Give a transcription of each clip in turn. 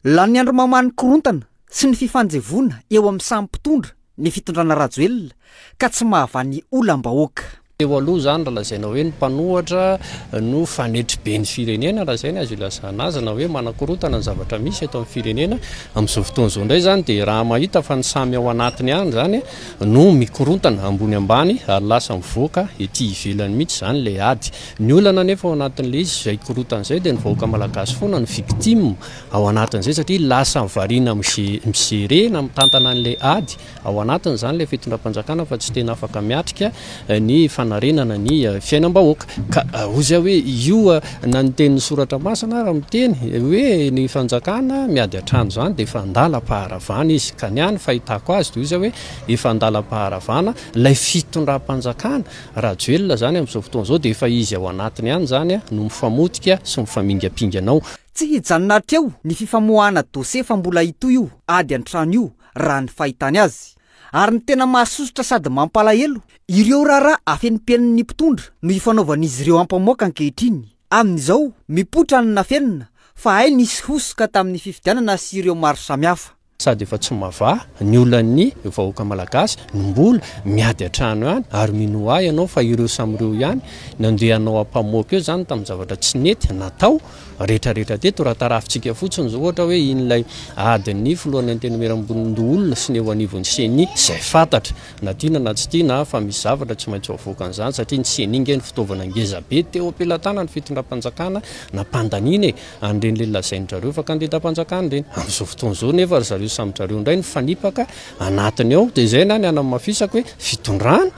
La ny andro mamany korontana sy ny fifanjevona eo amin'ny samy mpitondra ny fitondrana rajoelona ka tsy mahavany olam-bahoaka. Eo aloha zany raha lazaina hoe ny mpanohatra no fanetry be ny firenena raha zay ny azo ilazana azy na hoe manakorotana ny zavatra misy eto amin'ny firenena amin'izao fotoana izao indray zany dia raha mahita fa ny samy ao anatiny ihany zany no mikorontana ambony ambany ary lasa mivoaka ety ivelany mihitsy zany ilay ady. Ny olana nefa ao anatin'ilay izy izay korotana izay dia ny vahoaka malagasy foana ny victime ao anatin'izay satria lasa mivariana miserena mitantana an'ilay ady ao anatiny zany ilay fitondram-panjakana fa tsy tena afaka miatrika ny fanarenana ny fiainam-bahoaka ka ozy hoe io na ny tenin'ny soratra masina raha miteny hoe ny fanjakana miady atrano zany dia efa andalam-paharavana izy ka niany fahitako azy dia ozy hoe efa andalam-paharavana ilay fitondram-panjakana rajoelona zany amin'izao fotoana izao dia efa izy ao anatiny ihany zany no mifamotika sy mifamingapinganao. Tsy hijanonatra eo ny fifamoahana dosie fa mbola hito io ady an-trano io raha ny fahitany azy. Ary ny tena mahasosotra sady mampalahelo ireo raharaha afenimpen'ny mpitondra no ifanaovan'izy ireo ampamoaka ankehitriny. Amin'izao mipotra ny nafenina fa hay nisy hosoka tamin'ny fifidianana sy ireo maro samihafa. Sady efa tsy mava ny olany vahoaka malagasy mbola miady atrano ihany ary minoa ianao fa ireo samyreo ihany nandehanao ampamoaka eo zany tamin'ny zavatra tsy nety natao rehetrarehetra teto raha tarafitsika fotsiny zao ohatra hoe in'ilay adiny filohan'ny antenameram-bondoolona sy ny eo anivon'ny seni izay fantatra na tiana na tsy tiana fa misy zavatra tsy maintsy avoaka an'izany satria ny seni inge ny fitaovana ngeza be teo ampelatana ny fitondram-panjakana na mpandaniny an'ireny lazain'izareo fa kandidatam-panjakana ireny amin'izao fotoana izao nefa ry zareo samytrareo indray ny fanipaka anatiny ao dia izay na ny ana mafisako hoe fitondrana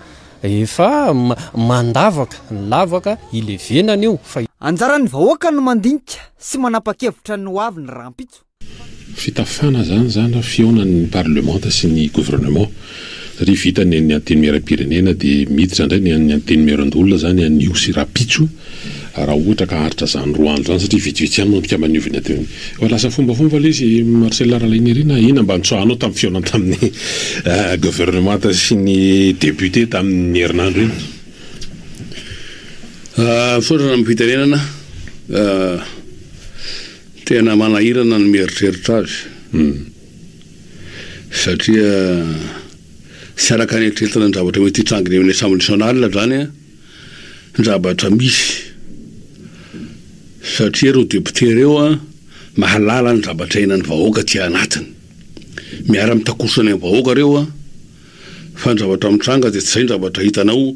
efa mandavaka ny lavaka ilevenana io fa anjaran'ny vahoaka no mandinika sy manapa-kevitra ny hoavy ny rampitso. Fitafana zany fionan'ny parlementa sy ny gouvernement satria vita ny anteny miaram-pirenena dia miditra indray ny anteny miaran-dolona zany anio sy rapitso raha ohatra ka haritra zany roa andro zany satria vitsivitsy ihany manodika maniovina teo fa lasa fombafomba ilay izy Marcel Ralainirina ina mba nitsohanao tamin'ny fionana tamin'ny gouvernement sy ny député tamin'ny herinandro iny. Fotrana amin'ny fitenenana tena manahirana ny mieritreritra azy satria sy araka ny eritreretana ny zavatra mety hitranginy amin'ny assemblée nationale zany ny zavatra misy satria ireo député ireo mahalala ny zavatra ainan'ny vahoaka ty anatiny miara mitakosana ny vahoaka ireo fa ny zavatra mitranga dia tsy zay ny zavatra hitanao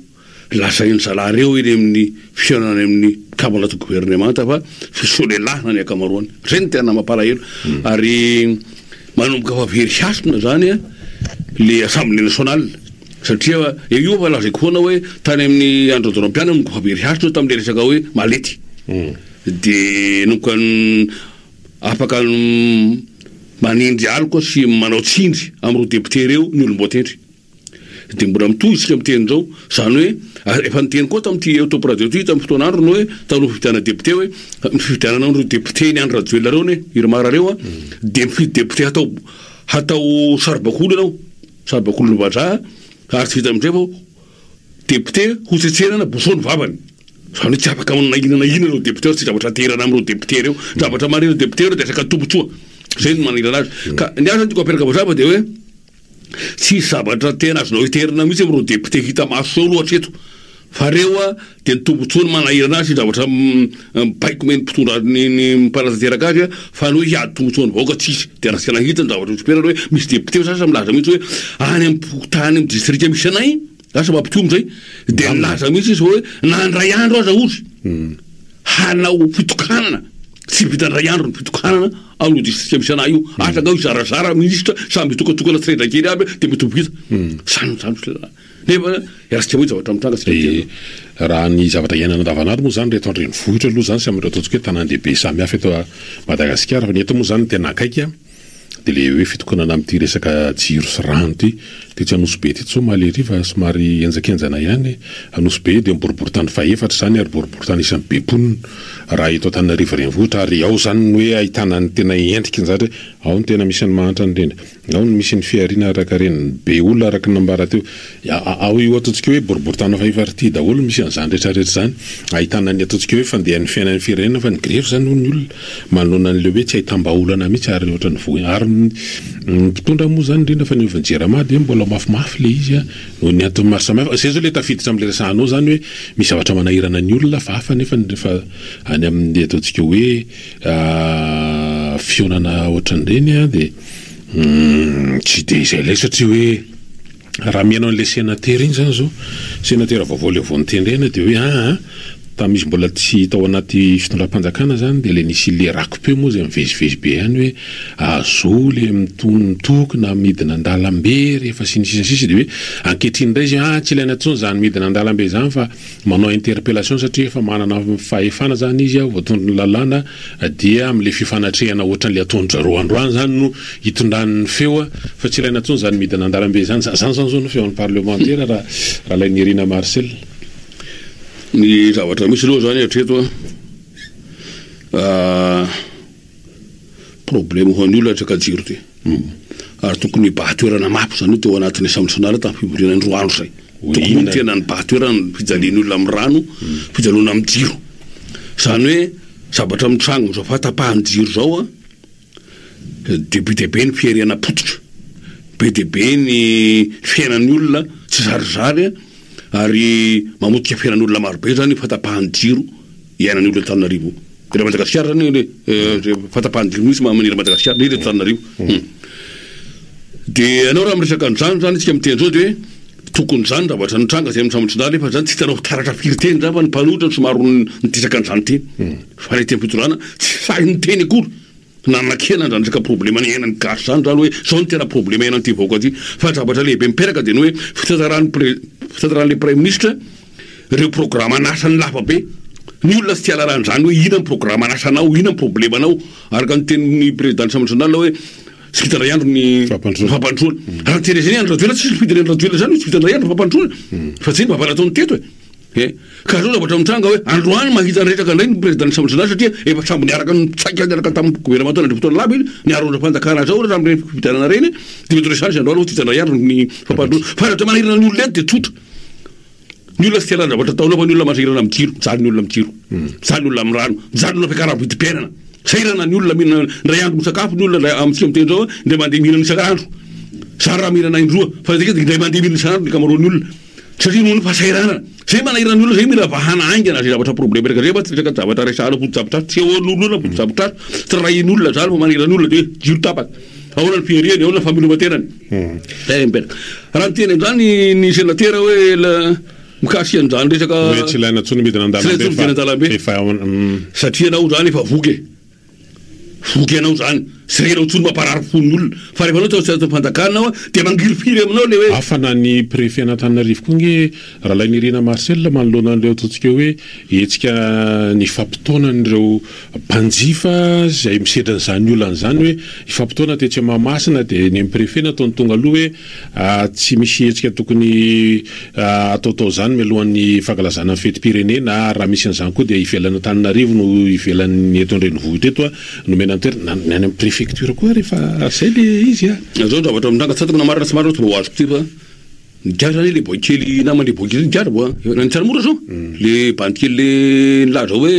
lasainy salareo eny amin'ny fiainana amin'ny cabinet gouvernementa fa fisolelahana ny akamaroany zay ny tena mampalahelo ary manomboka fa very hasina zany le assemblée nationale satria io fa lazaiko foana hoe tany amin'ny andro doram-piana nomboka fa very hasina tamin'le resaka hoe malety dia nomboka afaka manindry aliko sy manao tsindry amin'ireo député ireo ny olom-boatendry dia mbola mitohy isika miteny zao zany hoe efa niteny koa tamin'ity autopradeo ty tamin'ny fotoan'andro no hoe taloha fividiana député hoe fividianana ireo député ny andro rajoelona reo ny irmara reo dia mifidy député hatao saribakolo ianao saribakolo ny vazaha ary tsy vita amin'izay fa député hotsetsenana bosony vavany zany hoe tsy afaka nahinana ireo député tsy zavatra terana amin'ireo député reo zavatra marina député reo dia saka tombotsoa zay no manirana azy ka ny asa tiako aperaka mazava dia hoe tsy zavatra tena azonao hiterina mihitsy amin'ireo député hita maso ao loatra eto fa reo dia ny tombotsoany manahirana azy zavatra baiko meny mpitondra ny mpanatanteraka azy fa ny hoe hiady tombotsoany vahoaka tsisy dia raha tsy nahita ny zavatra tsipera hoe misy député sasa milaza mihitsy hoe any amin'ny tany amin'ny district misy anay lasa mampitio amin'izay dia nilaza mihitsy izy hoe nandray andro aza ozy hanao fitokanana tsy vitandray andro ny fitokanana amin'io district misy anay io asaka io zarazara ministra samy mitokatokana tsiraidraka kely aby dia mitombokita zany nefa erasika hoe zavatra mitranga raha ny zavatra iainana andavanandro moa zany reto andrenivohitra aloha zany sy amin'ireo ataontsika hoe tanàn-dehibe samihafa eto Madagasikara fa ny eto moa zany tena akaiky dia le hoe fitokonana amin'ity resaka jiro sy rano ty tetsy Anosy-be teto Somalia fa somary enjakenjana ihany Anosy-be dia miboribory tany faefatra zany ary boribory tany isan'ny be mponina raha eto Antananarivo renivohitra ary ao zany hoe ahitana ny tena endrika zany ao ny tena misy ny mahantra ny reny ao ny misy ny fiariana araka reny be olona araka nambara teo ao io ataontsika hoe boribory tany faefatra ty daholo misy an'izany rehetrarehetra zany ahitana ny ataontsika hoe fandehan'ny fiainan'ny firenena fa ny grefy zany ny olona manoloana an'ileo hoe tsy ahitamba-olana mihitsy ary ohatra ny vohy ary mpitondra moa zany indrindra fa ny ovinjerama dia mbola mafimafy le izy noho ny antony maro samihafa zay zao le tafiditra amin'le resahanao zany hoe misy zavatra manahirana ny olona fa hafa nefa any amin'ny ataontsika hoe fionana ohatran'ireny dia tsy dia izay lay satria hoe raha mihainao an'ilay sénateur iny zany zao sénateur vaovao le voanitendrena dia hoe misy mbola tsy tao anaty fitondram-panjakana zany dia le nisy le rakope moa zay mivezivezy be ihany hoe azo le mitokona midina an-dalambe rehefa sinisisasisy dia hoe ankehitriny indray izy tsy ilaina intsony zany midina an-dalambe zany fa manao interpellation satria efa manana fahefana zany izy voatondro ny lalàna dia amin'le fifanatrehana ohatran'le atondra roandroany zany no hitondrany feo fa tsy ilaina intsony zany midina an-dalambe zany zany zao no feon'ny parlementaire raha lain'ny Irina Marcel ny zavatra misy aloha zany hatreto problème ho an'ny olona tsaka-jiro ty ary tokony bahatoerana mapy zany teo anatin'ny samitsonala tamin'ny fivoriana ny roa andro zay tokony tena ny bahatoerana ny fijaliany olona amin'ny rano fijalona amin'ny jiro zany hoe zavatra mitrangony zao fatapahany jiro zao dia be dia be ny fiariana potika be dia be ny fiainan'ny olona tsy zarizary ary mamotika fiainan'olona marobe zany fatapahany jiro iainan'ny olona Antananarivo dia Madagasikara zany fatapahany jiro misy maniry Madagasikara ny Antananarivo dia anao raha miresaka an'izany zany tsika miteny zao dia hoe tokony zany zavatra nitranga zay amin'ny samitsonala fa zany tsy hitanao taratra firy teny zany fa ny mpanohitra somaro nitisaka an'izany teny fa le teny fitorana tsy sahy ny teny akory nanakena zany resaka problème ny ainan'ny gasy zany zany hoe zao ny tena problème ainan'ity vahoaka ty fa zavatra lehibe miperaka dia ny hoe fitazaran'le premier ministre ireo programme anasany lafa be ny olona sy tiala rahan' zany hoe ina ny programme anasanao ina ny problème anao araka ny tenin'ny président samitsonala hoe tsy fitandray andro ny fampandroana raha teny zany andro rajoela tsy fidiny rajoela zany tsy fitandray andro fampandroana fa tsy mampanataony teto ka zao zavatra mitranga hoe androany mahita nyretraka indray ny président samitsonala satria efa sambo niaraka nitsaika niaraka tamin'ny gouvernement nandre fotoana laby niarondra fanjakana zao raha am're fivitanana reny dia mety resansy androany tsy fitandray andro ny fampandroana fa raha manahirana ny olona ety dia tsotra ny olona sy tialana zavatra taona fa ny olona masahirana amin'ny jiro mijaly ny olona amin'ny jiro mijaly ny olona amin'ny rano mijaly ny olona ampiakarana vidim-piainana sahirana ny olona mihina ray andro misakafo ny olona amintsika miteny zao indray mandeha mihinana isak'andro zany raha mihinana indroa fa indray mandeha mihinana isak'andro ny kamaroan'ny olona satria nono fa sahirana zay manahirana ny olona zay mila vahana aingana zay zavatra problème reka zay fa tsy resaka zavatra resahana foto-javitra tsy ahoan'olona foto-javitra tsy rahin' olona zany fa manahirana olona dia jiro tapaka ahoana ny fihariany ahoana ny famelomatenany miperaka raha nyteny an'izany ny sénateur hoe mikasy an'izany resaka tsy ilaina ntsony midina an-dalambe satria anao zany efa voky anao zany sy renao ntsony mamparary fon'ny olona fa rehefa anao tsy fanjakanao dia mangirifiry aminao le hoe afana ny préfet an'Antananarivo koa nge raha lain'ny Irina Marcel manoloana an'ireo ataontsika hoe etsika ny fampitoana n'ireo mpanjifa zay misedra n'izany olana zany hoe ifampitoana tetsy Mahamasina dia ny préfet nataony tonga aloha hoe tsy misy etsika tokony ataotao zany mialohan'ny fankalazana ny fetim-pirenena na raha misy an'izany koa dia ivelan'ny Antananarivo no ivelan'ny eto an-drenivohitra eto nomena antoerana ny any amin'ny préfecture koa rehefa zay le izy zao zavatra mitranga tsy tokony marina sy marina tsy mba ho azoko ty fa nigiara zany le boikely namany le boikely nigiara boa nany tsara mora zao le bandikely le nilaza hoe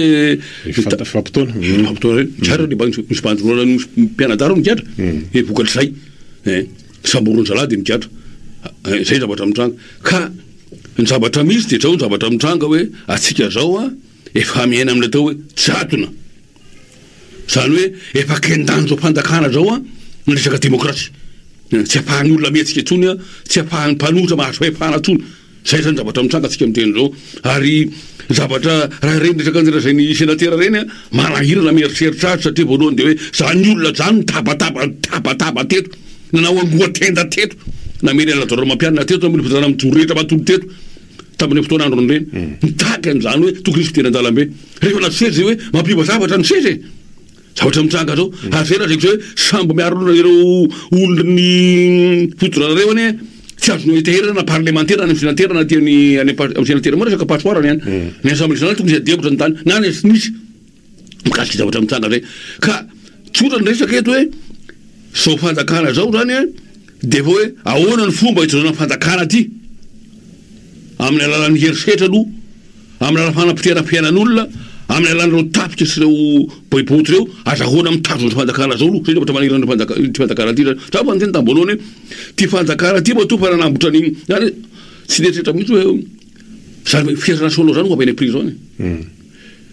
fampitoana reny nigiara le misy bandroana mpianadaro nigiara vokatry zay samborony zalahy dia nigiara zay zavatra mitranga ka ny zavatra misy dia zao ny zavatra mitranga hoe atsika zao efa miaina amin'le atao hoe jadona zany hoe efa kendany zao fanjakana zao ny resaka démocratie tsy apahan'ny olona miatsika etsony tsy apahan'ny mpanotra mahazo efahana tsony zay zany zavatra mitranga atsika miteny zao ary zavatra raha reny resaka zay ny sénateur reny manahirana mieritreritra azy satria voalohany dia hoe zany olona zany tabataba teto nanao angoa tenda teto namely aladora mampianina teto mila fitana mijoro rehetra matono teto tamin'ny fotoana androny reny mitaky an'izany hoe tokony isy fiteny an-dalambe rehefa nasezy zay hoe mampiva zavatra niseze zavatra mitranga zao ary zay raha zay hoe sambo miaro ireo olony fitorana reo any tsy azonao iteherana parlementaire any sénateur na tiany amin'ny sénateur moa resaka passoir any ny assemblée nationale tokony izay devotra ny tany na ny nisy mikasiky zavatra mitsanga zay ka tsotra ny resaka eto hoe zao fanjakana zao zany a de fa hoe ahoana ny fomba hitazona fanjakana ty amin'ny alalan'ny herisetra aloha amin'ny alalan'ny fanapitena fiainan'olona amin'ny alalan'ireo tapitra sy ireo boibotra reo azahoana mitazona fanjakana zao aloha satria ohatra manirana fanjakana ty za fa nyteny tambolohany hoe ty fanjakana ty matoa fa nanambotra an'igny zany tsy neritretra mihitsy hoe zany fiasana solo zany ho avy any prison any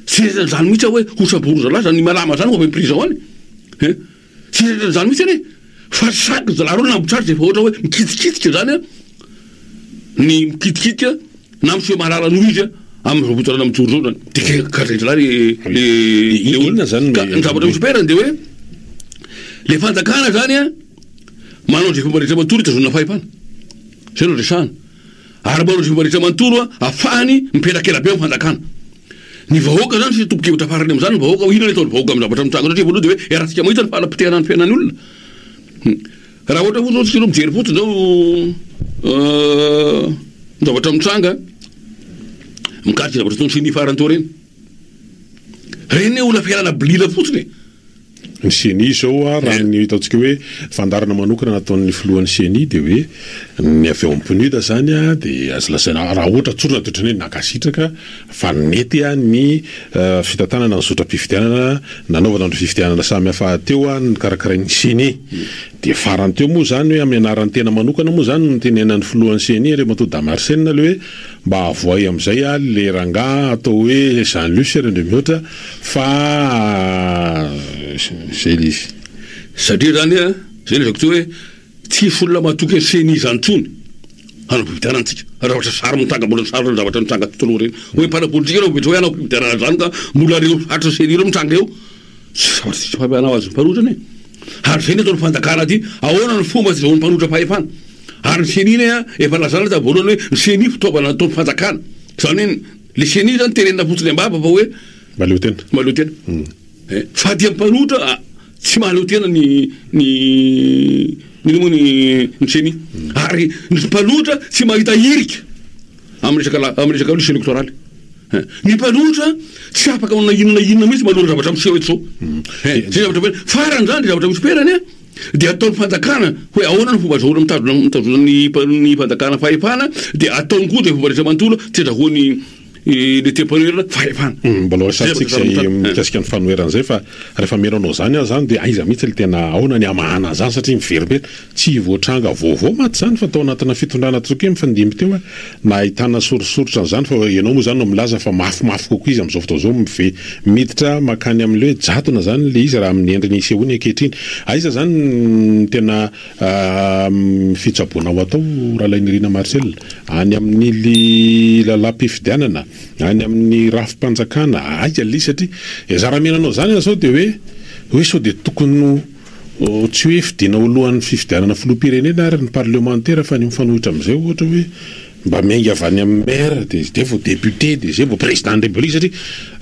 tsy neritretra zany mihitsy hoe hosaboroza laza ny malama zany ho avy any prison any tsy neritretra zany mihitsy any fa saky zalaro nambotrary fa ohatra hoe mikitikitika zany a ny mikitikitika na miseho mahalala noho izy a amin'ny robotarana mijoro zao zany de karetra le olona zany ny zavatra misy perany de hoe le fanjakana zany a manao zay fomba rehetra manontolo itazona fahefana zay no resahana ary manao zay fomba rehetra manontolo a ahafahany miperakela be amin'ny fanjakana ny vahoaka zany sy tompo-kevitra farany am'zany ny vahoaka inona le ataony vahoaka amin'ny zavatra mitsanga satria voaloha de hoe eratsika mahita ny fahala-pitehana ny fiainan'ny olona raha ohatra fotsiny tsika aloha mijery fotsiny zao zavatra mitsanga mikariky zavatra tony siny farany teo reny olona fialana bilila fotsiny ny CENI zao a raha ny ataontsika hoe fandarana manokana nataon'ny filohan'ny CENI de hoe ny avy ao am-pinida zany a de azo lasaina raha ohatra tsorona toetrany hoe nakasitraka fa nety a ny fitantanana ny zotra-pifidianana nanaovana ny fifidianana samy hafa teo a ny karakarain'ny CENI de farany teo moa zany hoe amin'ny anaran'ny tena manokana moa zany ny tenenan'ny filohan'ny CENI re mato Damarcène le hoe mba avoay am'izay a le ranga atao hoe Jean-Luc rende mihoatra fa zay izy satria zany a zay lezako teo hoe tsisy olona matoky CENI zany tsony anao fividianantsika raha ohatra sary mitanga mbola sary zavatra mitsanga toloha reny hoe mpana politika reo mety hoe anao fividianana zany ka mbola reo hatra CENI reo mitsanga eo zavatra tsisy fampianao azy miparotany ary zay ny ataony fanjakana ty ahoana ny fomba tsy zahoany mpanotra fahefana ary ny CENI a efa lazana ta voalohany hoe ny CENI fitaovana ataony fanjakana zany hoe le CENI zany tenenina fotsiny ambaba fa hoe maleo tena fa dia mpanotra tsy mahaleo tena ny CENI ary ny mpanotra tsy mahita irika amin'ny resaka liste électorale ny mpanotra tsy afaka na inona mihitsy malora zavatra miseho eto zao zay zavatra farany zany de zavatra misy perany a de ataony fanjakana hoe ahoana ny fomba zahoana mitazona ny fanjakana fahefana de ataony koa zay fomba rehetra manontolo tsy azahoany le temporaire fahefana mbola satsika zay mikasika ny fanoeran'izay fa rehefa meranao zany a zany de aiza mihitsy le tena aona ny amahana zany satria miveribeny tsy voatranga vaovao maty zany fa tao anatina fitondrana troke mifandimby teo a na ahitana sorisorotra n'zany fa ianao moa zany no milaza fa mafimafy kokoa izy am'izao fotoa zao miditra makany amin'le hoe jatona zany le izy raha amin'ny endriny isehoany ankehitriny aiza zany tena fitsaboana ao atao rahalain'Irina Marcel any amin'ny lalalam-pifidianana any amin'ny rafim-panjakana aiza li satria zara-menanao zany sao de hoe sao de tokony tsy hoe fidina olohan'ny fifidianana filoham-pirenena ary ny parlementaire fa ny mifanohitra am'izay ohatra hoe mba miainga avy any amin'ny maire de vao député de zay vao président de république satria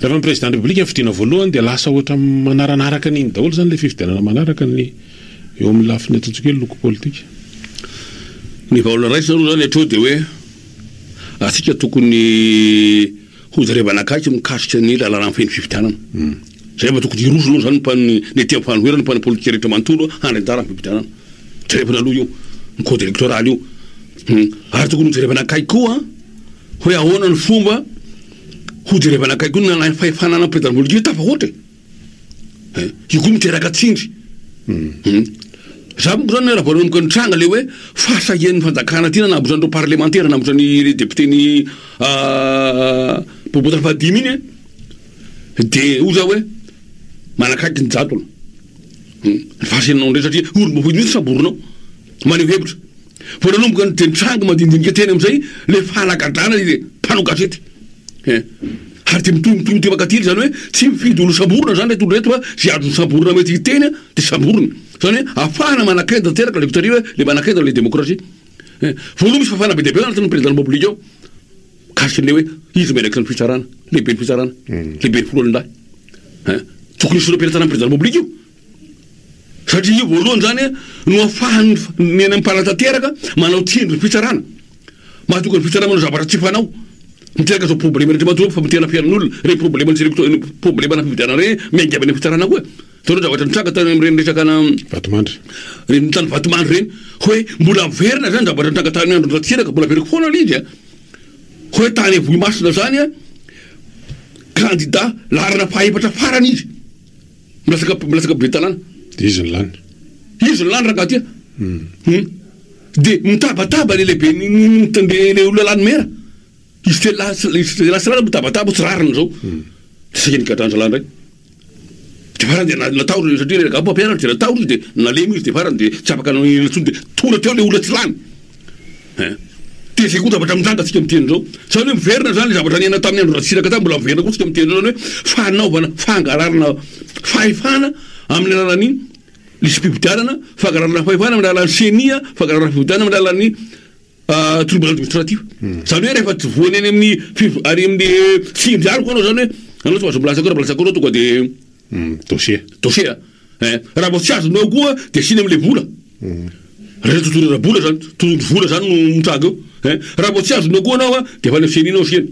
rehefa ny président de république fidina voalohany de lasa ohatra manaranaraka n'iny daholo zany le fifidianana manaraka ny eo amin'ny lafiny ataontsika hoe loko politika ny vaolana raisy aloha zany atreo de hoe asika tokony hojarevana akaiky mikasika ny lalàna feny fifidianana zay fa tokony iroso aloha zany ny tia mifanoherana mpana politika rehetra manontolo handrendara ny fifidianana jerevana aloha io ny code électoral io ary tokony hojerevana akaiky koa hoe ahoana ny fomba hojerevana akaiky koa nalainy fahefanana président politique tafahoatra io koa miteraka tsindry za moko zany raha voanomboka ny tranga le hoe fahasahian'ny fanjakana ty na nambotran'ireo parlementaire nambotrany député ny bobotany fahadimy iny de o za hoe manakaiky ny jatona ny fahasahinanao ndray satria olombafo mihitsy saborinao maneho hevitra vo nanomboka de nitranga madindinika teny am'izay le fahalagadrana le mpanao gazety ary de mitomitomy ty makatily zany hoe tsy mifidy olo samborona zany le tolo reto fa zay azony samborona mety hiteny de samborona zany hoe ahafahana manakenda teraka le victorie le manakenda le démocratie voaloha misy fafana be deabe anatin'ny président de la république ao kasiny le hoe izy menaka ny fitsarana lehibe ny fitsarana lehibe ny folo alindahy tokony isolo ampiratana ny président de la république io satria io voalohany zany no afahany ny any am'mpanatanteraka manao tiandry fitsarana mahatokany fitsarana manao zavatra tsy fanao miteraka zao problème rehetra mahatonga fa mitena fiaran'olona re problème problème na fividiana re miaingy aby ny fitsarana koa tao zavatra nitranga tany am'reny resaka na vatomandry reny tany vatomandry reny hoe mbola miverina zany zavatra nitranga tany andro ratsiraka mbola veriko foana le izy hoe tany voy masina zany candidat larana fahefatra farany izy milasaka be tanàna izy ny lany raha tia de mitabataba le lehibe le olona lany mera izy te lasalana mitabataba tsy rariny zao tsika nikatranja lany ray de farany de nataoro satria reka ampiarana de nataoro izy de nalemo izy de farany de tsy afaka natsony de tonga teo le olona tsy lany de zay koa zavatra mitranga tsika miteny zao zany hoe miverina zany le zavatra niana tamin'ny andro ratsiraka ta mbola miverina koa tsika miteny zao zany hoe fanaovana fangararana fahefana amin'ny alalan'ny lisy fividianana fangararana fahefana amin'ny alalan'ny senia fangararana fividianana amin'ny alalan'ny tribunal administratif zany hoe rehefa tsy voany any amin'ny ary amin'ny tsimbyariko anao zany hoe anao tsy mahazo milasako anao tonga de dossier raha vao tsy azonao koa de siny am'le vola rehefa totorera bola zany totondro vola zany no mitranga eo raha vao tsy azonao koa anao de fa any seninao siany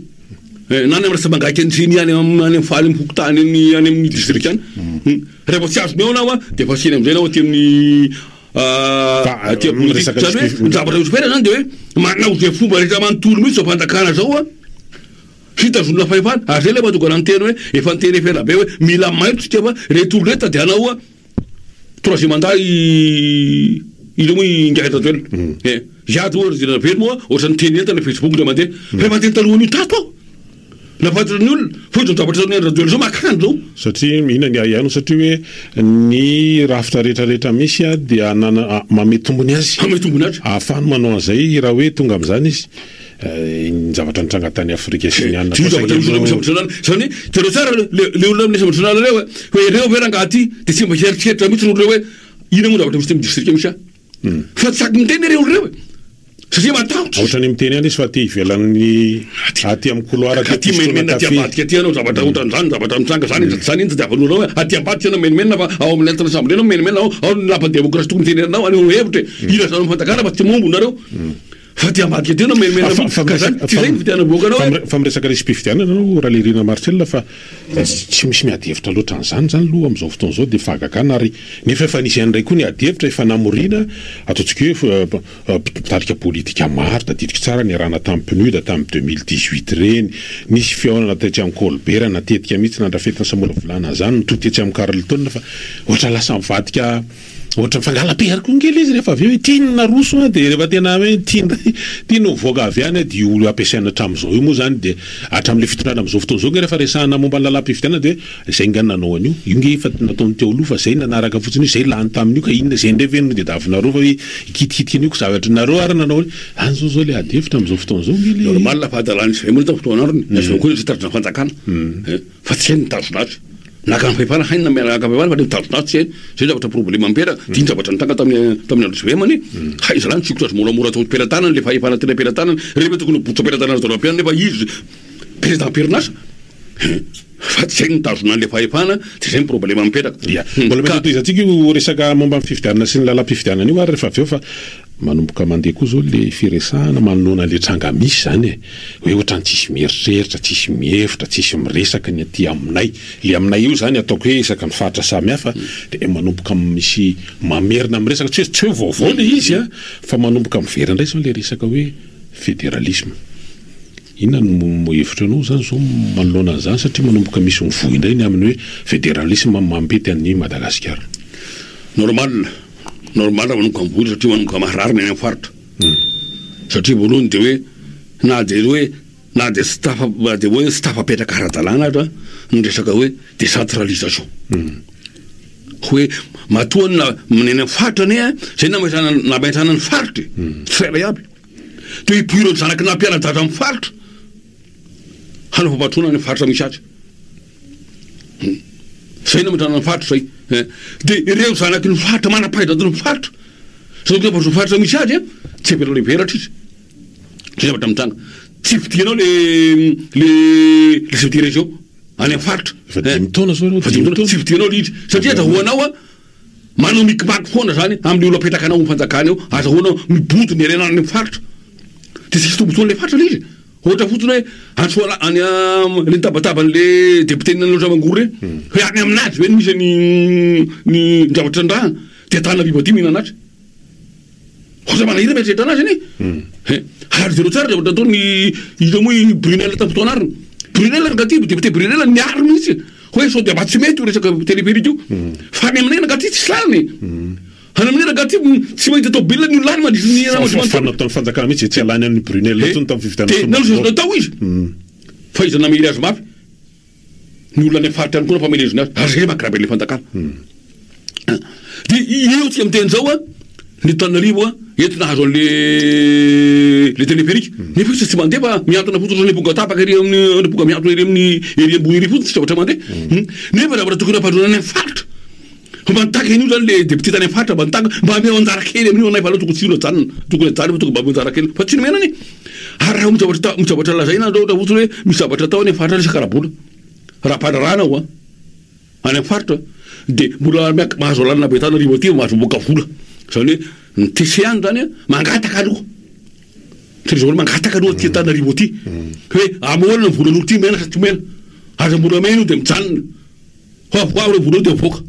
nany am'rasa mangaiky any seny any am'faly mifokotany any amin'ny district any rehefa vao tsy azonao anao de fa seny am'izay anao aty amin'ny zavatra iosopera zany de hoe manao zay fomba rehetra manontolo mihitsy zao fanjakana zao fitazonona fahefana ary zay le mahatonga nanteny hoe efa niteny efela be hoe mila mairo tsika fa retolo reta de anao troisième mandat ilo moa ingakatra toelona ziady oa zirana velo moa ohatrany teny entana facebook ndra mandeha fa manteny talohan'io tato ao nafatrany olona fotsiny zavatra radoelo zao makany zao satria mihina ny aiano satria hoe ny rafitra rehetrarehetra misy dia anana mame tombony azy ahafahany manao an'izay raha hoe tonga am'izany izy ny zavatra nitranga tany Afrika siniana zany tero tsara le olona amin'ny samatronala reo hoe reo verangaty de tsy mba heritreritra mihitsy reo hoe ina moa zavatra misy ty district misy fa tsaky miteny reo reo satria matahotra ohatrany miteny any izy fa ty ivelan'ny aty amin'ny couloir aty menimena aty ambadika aty anao zavatra ohatran'izany zavatra mitranga zany iny tadiavan'olona hoe aty ambadika anao menimena fa ao amin'ny entana assemblée anao menimena ao lapa démocratie tokony tenerinao any hevitra ina zany mifantakana fa tsy mombo nareo fa ty ambadika ty anao menimena ty zay fidiana boka anao fa miresaka resy mpifidianana anao raha lerina Marcel fa tsy misy miadihevitra loatra an'izany zany aloha am'izao fotoana zao de fagakana ary nefa efa nisy an'indray koa ny adihevitra efa namorina ataontsika hoe mpitarika politika maro tadidika tsara ny arahana tamin'ny PNUD tamin'ny 2018 reny nisy fihaonana taty amin'ny Colbert natetika mihitsy nandrafetina samola volana zany nitotetsy amin'ny Carleton fa ohatra lasa mivadika ohatra mifangala-pehary koa ngely izy rehefa avy hoe tiany naroso de rehefa tena hoe tiany mivoaka avy any de olo ampiasaina hatramin'izao io moa zany de hatramin'le fitondrana amin'izao fotoana zao rehefa resahana momba ny lalam-pividianana de zay ngany nanao an'io io nge efa nataony teo aloha fa zay nanaraka fotsiny zay lany tamin'io ka inona zay ndray venony de davinareo fa hoe ikitikitika an'io ko zavatra nareo ary nanao any zao le adihevitra amin'izao fotoana zao ngely normal la fahadalany zay moa ta fotoana arony nazao koa izy taritra fanjakana fa tsy hainy nitazonazy naka fahefana haina miaraka fahefana fa nitazonazy tsy hainy zay zavatra problème ampera tiany zavatra nitanga tamin'ny andro vemany haiza lany tsiko azo moramora atao pelantanany le fahefana tena pelantanany rehefa tokony botsa pelantanany azo rampiana nefa izy président perinasa fa tsy hainy nitazonany le fahefana tsy zay ny problème amperaka mbola mety izatsika io resaka momba amin'ny fifidianana sy ny lalam-pifidianana io ary rehefa avy eo fa manomboka mandeha koa zao le firesahana manoloana le tranga misy zany hoe ohatrany tsisy mieritreritra tsisy mihevitra tsisy miresaka ny aty aminay le aminay io zany ataoko hoe isaka ny faritra samihafa de manomboka misy mamerina miresaka tsy hoe vaovao le izy fa manomboka miverina indray zao le resaka hoe fédéralisme ina no hevitra anao zany zao manoloana an'izany satria manomboka misy mivoy indray ny amin'ny hoe fédéralisme mampety an'ny Madagasikara normal manomboka mivoy satria manomboka mahararina any amin'ny faritra satria voalohany de hoe na de staff apetraka ara-dalàna ara ny resaka hoe décentralisation hoe matoany neny amin'ny faritra ane zay namaitana ny faritra tsirairay aby de ipoiro ny zanaky nampianadaza amin'ny faritra hana fampatrona ny faritra misy azy zay namaitana ny faritra zay de ireo zanaky ny faritra manam-pahaizana ny faritra zao fa zo faritra misy azy tsy apela leveratra izy zay zavatra mitranga tsy vidianao le chef de région any amin'ny faritra fa dimy taona zao tsy vidianao le izy satria zahoanao manao mikimaky foana zany amin'ny olo apetraka anao fanjakana eo azahoanao miboto ny arenana ny faritra de sisy tombontsoana le faritra le izy ohatra fotsiny hoe antsoala any le tabataban'le député Nandriamangory hoe any aminazy hoe misy ny zavatra ndraha de Antananarivo aty mihina anazy oza manahira mieritreritra anazy any ary zero tsara zavatra atao ny izy moa Brunel tamin'ny fotoanariny Brunel angaty député Brunel niary mihitsy hoe sao de mba tsy mety ho resaka télépérique io fa ny aminay angaty tsy laliny any aminay angaty tsy mahita atao bilina ny olany mandrisy fanataon'ny fanjakana mihitsy tsy alany amin'ny Brunel tsony tamin'ny fividianana atao izy fa izy namery azy mafy ny olona any faritra any koa nampamelezony azy ary zay makirabe le fanjakana de eo tsy am'teny zao ny Antananarivo ety nahazo an'le télépérique nefa izy tsy mandeha fa miantona fotsiny le bonga tapaka ery amin'ny bonga miantona ery amin'ny ery ambony ery fotsiny tsy zavatra mandeha nefa zavatra tokony ampadronany amin'ny faritra mantaka an'io zany le député tany amin'ny faritra mantaka mba ameo anjara kely amin'io anay fa tokony tsy olo ajanona tokony ajana fa tokony mba ameo anjara kely fa tsy nomenany ary raha mizavatra lazaina zao ohatra fotsiny hoe misy zavatra atao any amin'ny faritra resaka karabola raha mpanarana ao any amin'ny faritra de mbola mahazo alalina be Antananarivo aty mahazo mboka vola zany hoe ny TCA zany mangataka aloha satria zao mangataka aloha ty Antananarivo aty hoe amoana ny volan'olo ty mena sa tsy mena aza mbola mena io de mijanona ho avoka re vola io de avoaka